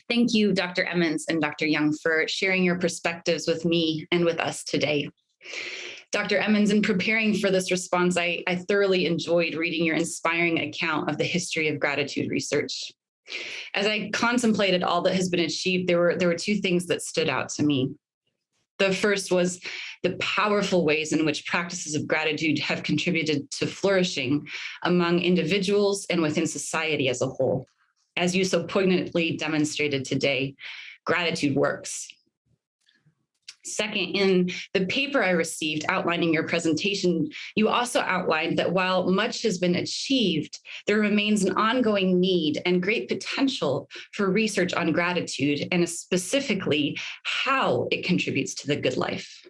Thank you, Dr. Emmons and Dr. Young, for sharing your perspectives with me and with us today. Dr. Emmons, in preparing for this response, I thoroughly enjoyed reading your inspiring account of the history of gratitude research. As I contemplated all that has been achieved, there were two things that stood out to me. The first was the powerful ways in which practices of gratitude have contributed to flourishing among individuals and within society as a whole. As you so poignantly demonstrated today, gratitude works. Second, in the paper I received outlining your presentation, you also outlined that while much has been achieved, there remains an ongoing need and great potential for research on gratitude, and specifically how it contributes to the good life.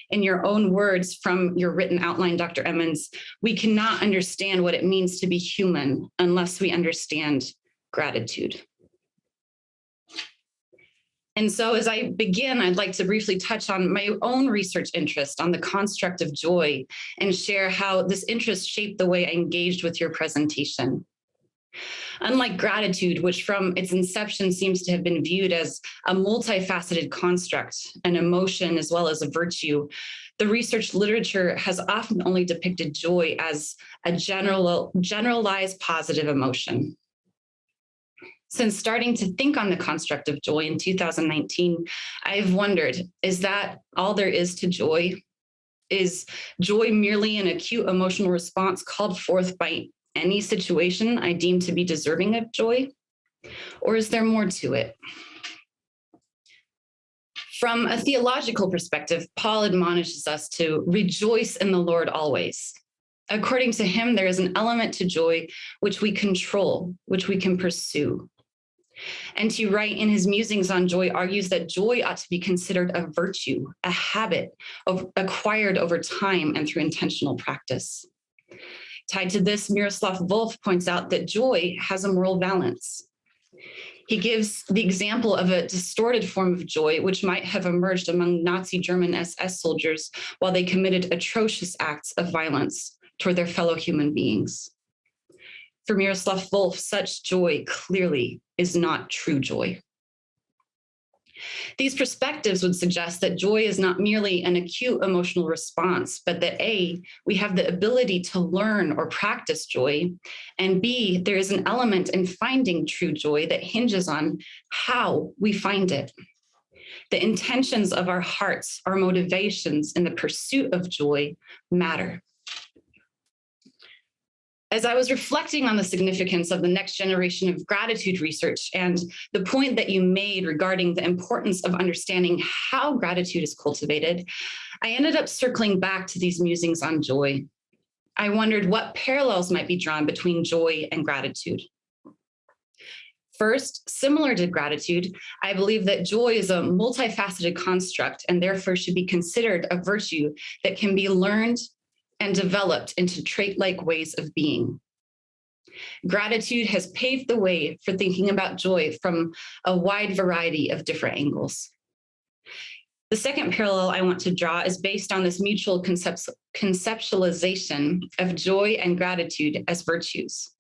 In your own words from your written outline, Dr. Emmons, we cannot understand what it means to be human unless we understand gratitude. And so as I begin, I'd like to briefly touch on my own research interest on the construct of joy and share how this interest shaped the way I engaged with your presentation. Unlike gratitude, which from its inception seems to have been viewed as a multifaceted construct, an emotion as well as a virtue, the research literature has often only depicted joy as a generalized positive emotion. Since starting to think on the construct of joy in 2019, I've wondered, is that all there is to joy? Is joy merely an acute emotional response called forth by any situation I deem to be deserving of joy? Or is there more to it? From a theological perspective, Paul admonishes us to rejoice in the Lord always. According to him, there is an element to joy which we control, which we can pursue. And to write in his musings on joy argues that joy ought to be considered a virtue, a habit acquired over time and through intentional practice. Tied to this, Miroslav Volf points out that joy has a moral balance. He gives the example of a distorted form of joy, which might have emerged among Nazi German SS soldiers while they committed atrocious acts of violence toward their fellow human beings. For Miroslav Volf, such joy clearly is not true joy. These perspectives would suggest that joy is not merely an acute emotional response, but that A, we have the ability to learn or practice joy, and B, there is an element in finding true joy that hinges on how we find it. The intentions of our hearts, our motivations in the pursuit of joy matter. As I was reflecting on the significance of the next generation of gratitude research and the point that you made regarding the importance of understanding how gratitude is cultivated, I ended up circling back to these musings on joy. I wondered what parallels might be drawn between joy and gratitude. First, similar to gratitude, I believe that joy is a multifaceted construct and therefore should be considered a virtue that can be learned and developed into trait-like ways of being. Gratitude has paved the way for thinking about joy from a wide variety of different angles. The second parallel I want to draw is based on this mutual conceptualization of joy and gratitude as virtues.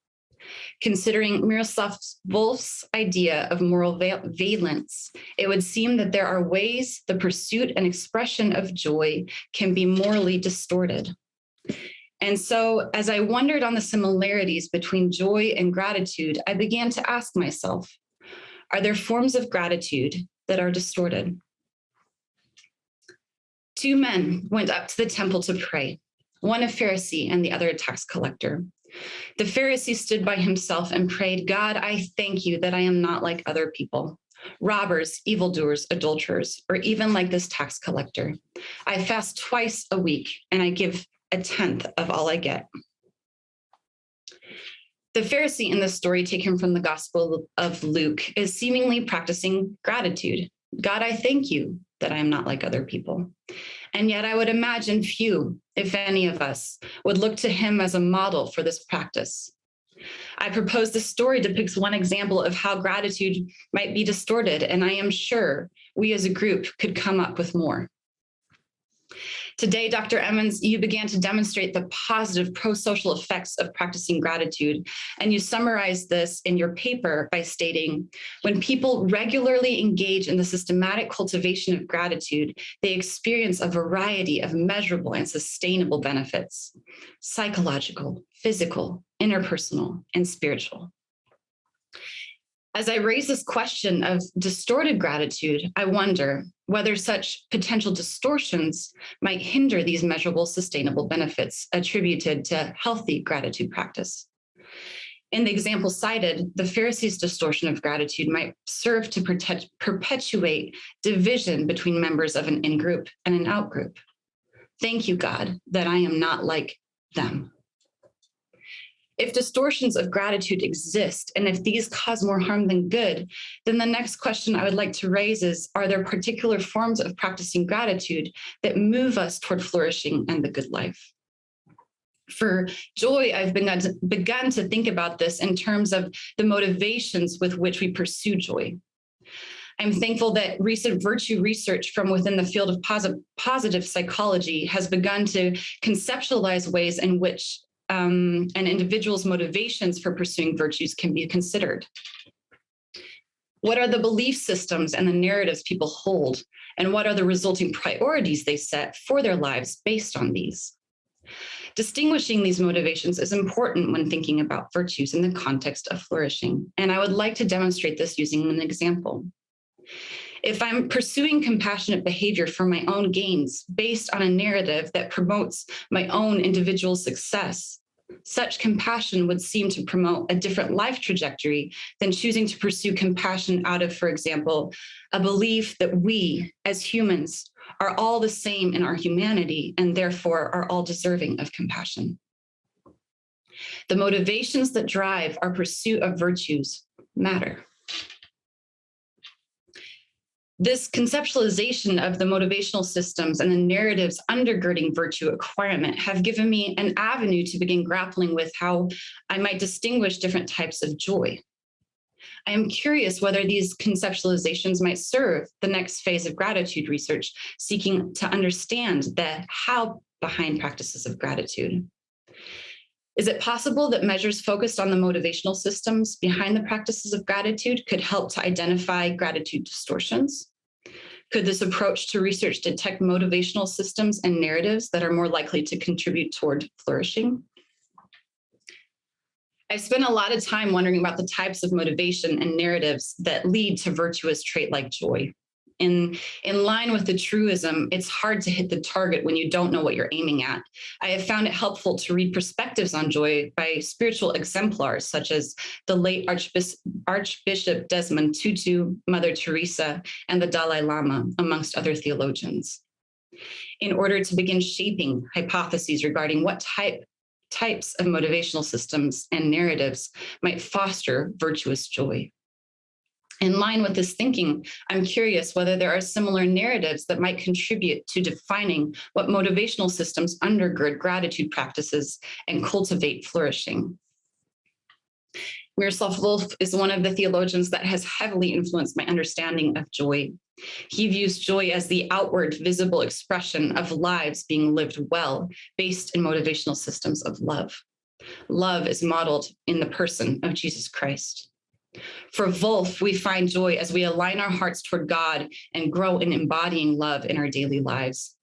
Considering Miroslav Volf's idea of moral valence, it would seem that there are ways the pursuit and expression of joy can be morally distorted. And so as I wondered on the similarities between joy and gratitude, I began to ask myself, are there forms of gratitude that are distorted? Two men went up to the temple to pray, one a Pharisee and the other a tax collector. The Pharisee stood by himself and prayed, God, I thank you that I am not like other people, robbers, evildoers, adulterers, or even like this tax collector. I fast twice a week and I give a tenth of all I get. The Pharisee in this story, taken from the Gospel of Luke, is seemingly practicing gratitude. God, I thank you that I am not like other people. And yet I would imagine few, if any of us, would look to him as a model for this practice. I propose this story depicts one example of how gratitude might be distorted, and I am sure we as a group could come up with more. Today, Dr. Emmons, you began to demonstrate the positive pro-social effects of practicing gratitude, and you summarized this in your paper by stating, when people regularly engage in the systematic cultivation of gratitude, they experience a variety of measurable and sustainable benefits: psychological, physical, interpersonal, and spiritual. As I raise this question of distorted gratitude, I wonder whether such potential distortions might hinder these measurable, sustainable benefits attributed to healthy gratitude practice. In the example cited, the Pharisees' distortion of gratitude might serve to perpetuate division between members of an in-group and an out-group. Thank you, God, that I am not like them. If distortions of gratitude exist, and if these cause more harm than good, then the next question I would like to raise is, are there particular forms of practicing gratitude that move us toward flourishing and the good life? For joy, I've begun to think about this in terms of the motivations with which we pursue joy. I'm thankful that recent virtue research from within the field of positive psychology has begun to conceptualize ways in which an individual's motivations for pursuing virtues can be considered. What are the belief systems and the narratives people hold, and what are the resulting priorities they set for their lives based on these? Distinguishing these motivations is important when thinking about virtues in the context of flourishing, and I would like to demonstrate this using an example. If I'm pursuing compassionate behavior for my own gains based on a narrative that promotes my own individual success, such compassion would seem to promote a different life trajectory than choosing to pursue compassion out of, for example, a belief that we as humans are all the same in our humanity and therefore are all deserving of compassion. The motivations that drive our pursuit of virtues matter. This conceptualization of the motivational systems and the narratives undergirding virtue acquirement have given me an avenue to begin grappling with how I might distinguish different types of joy. I am curious whether these conceptualizations might serve the next phase of gratitude research, seeking to understand the how behind practices of gratitude. Is it possible that measures focused on the motivational systems behind the practices of gratitude could help to identify gratitude distortions? Could this approach to research detect motivational systems and narratives that are more likely to contribute toward flourishing? I've spent a lot of time wondering about the types of motivation and narratives that lead to virtuous trait like joy. In line with the truism, it's hard to hit the target when you don't know what you're aiming at. I have found it helpful to read perspectives on joy by spiritual exemplars such as the late Archbishop Desmond Tutu, Mother Teresa, and the Dalai Lama, amongst other theologians, in order to begin shaping hypotheses regarding what types of motivational systems and narratives might foster virtuous joy. In line with this thinking, I'm curious whether there are similar narratives that might contribute to defining what motivational systems undergird gratitude practices and cultivate flourishing. Miroslav Volf is one of the theologians that has heavily influenced my understanding of joy. He views joy as the outward visible expression of lives being lived well, based in motivational systems of love. Love is modeled in the person of Jesus Christ. For Volf, we find joy as we align our hearts toward God and grow in embodying love in our daily lives.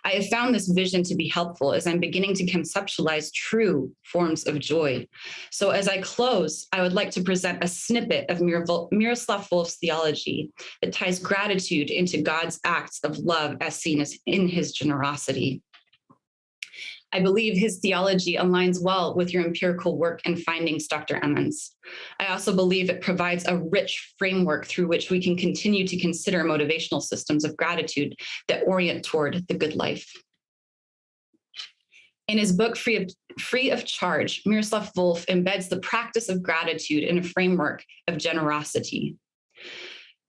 I have found this vision to be helpful as I'm beginning to conceptualize true forms of joy. So as I close, I would like to present a snippet of Miroslav Volf's theology that ties gratitude into God's acts of love as seen as in his generosity. I believe his theology aligns well with your empirical work and findings, Dr. Emmons. I also believe it provides a rich framework through which we can continue to consider motivational systems of gratitude that orient toward the good life. In his book, Free of Charge, Miroslav Volf embeds the practice of gratitude in a framework of generosity.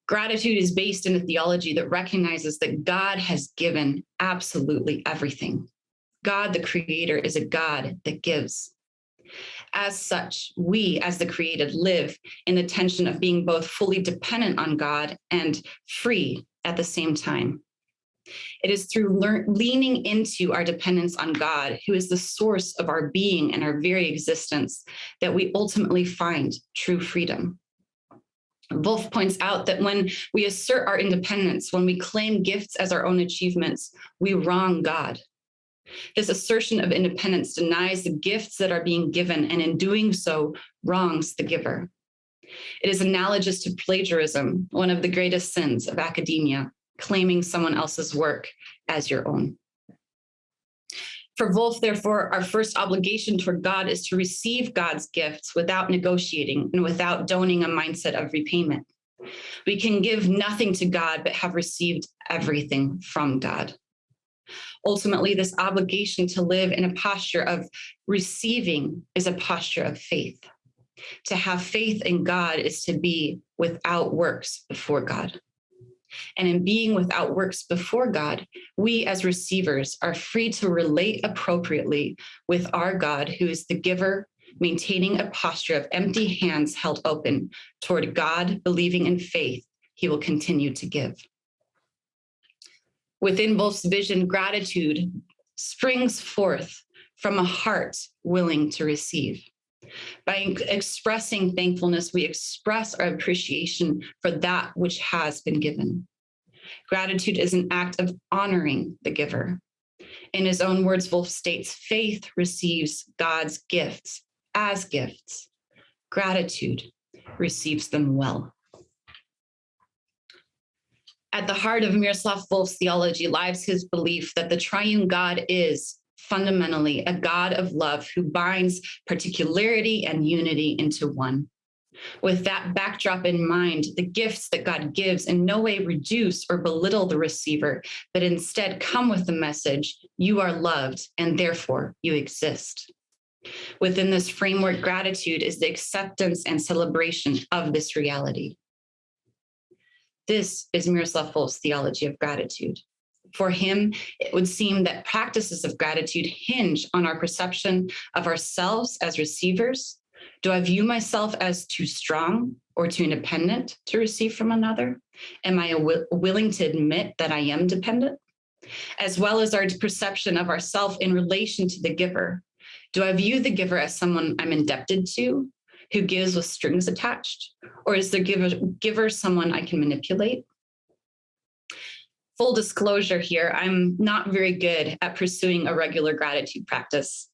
Gratitude is based in a theology that recognizes that God has given absolutely everything. God, the creator, is a God that gives. As such, we, as the created, live in the tension of being both fully dependent on God and free at the same time. It is through leaning into our dependence on God, who is the source of our being and our very existence, that we ultimately find true freedom. Wolf points out that when we assert our independence, when we claim gifts as our own achievements, we wrong God. This assertion of independence denies the gifts that are being given, and in doing so, wrongs the giver. It is analogous to plagiarism, one of the greatest sins of academia, claiming someone else's work as your own. For Wolf, therefore, our first obligation toward God is to receive God's gifts without negotiating and without donning a mindset of repayment. We can give nothing to God, but have received everything from God. Ultimately, this obligation to live in a posture of receiving is a posture of faith. To have faith in God is to be without works before God. And in being without works before God, we as receivers are free to relate appropriately with our God, who is the giver, maintaining a posture of empty hands held open toward God, believing in faith he will continue to give. Within Wolf's vision, gratitude springs forth from a heart willing to receive. By expressing thankfulness, we express our appreciation for that which has been given. Gratitude is an act of honoring the giver. In his own words, Wolf states, faith receives God's gifts as gifts. Gratitude receives them well. At the heart of Miroslav Volf's theology lies his belief that the triune God is fundamentally a God of love who binds particularity and unity into one. With that backdrop in mind, the gifts that God gives in no way reduce or belittle the receiver, but instead come with the message, you are loved and therefore you exist. Within this framework, gratitude is the acceptance and celebration of this reality. This is Miroslav Volf's theology of gratitude. For him, it would seem that practices of gratitude hinge on our perception of ourselves as receivers. Do I view myself as too strong or too independent to receive from another? Am I willing to admit that I am dependent? As well as our perception of ourselves in relation to the giver. Do I view the giver as someone I'm indebted to, who gives with strings attached? Or is the giver someone I can manipulate? Full disclosure here, I'm not very good at pursuing a regular gratitude practice.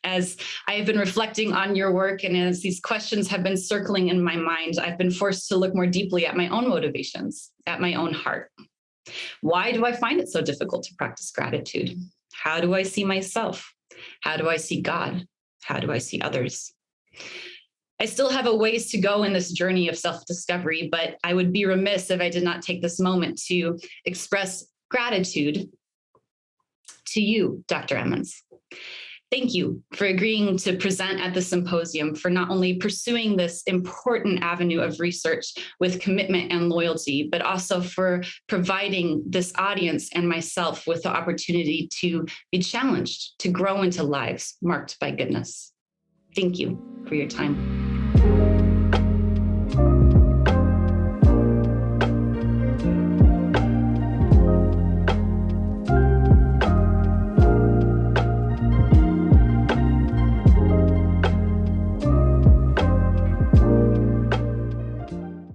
As I have been reflecting on your work and as these questions have been circling in my mind, I've been forced to look more deeply at my own motivations, at my own heart. Why do I find it so difficult to practice gratitude? How do I see myself? How do I see God? How do I see others? I still have a ways to go in this journey of self-discovery, but I would be remiss if I did not take this moment to express gratitude to you, Dr. Emmons. Thank you for agreeing to present at the symposium, for not only pursuing this important avenue of research with commitment and loyalty, but also for providing this audience and myself with the opportunity to be challenged, to grow into lives marked by goodness. Thank you for your time.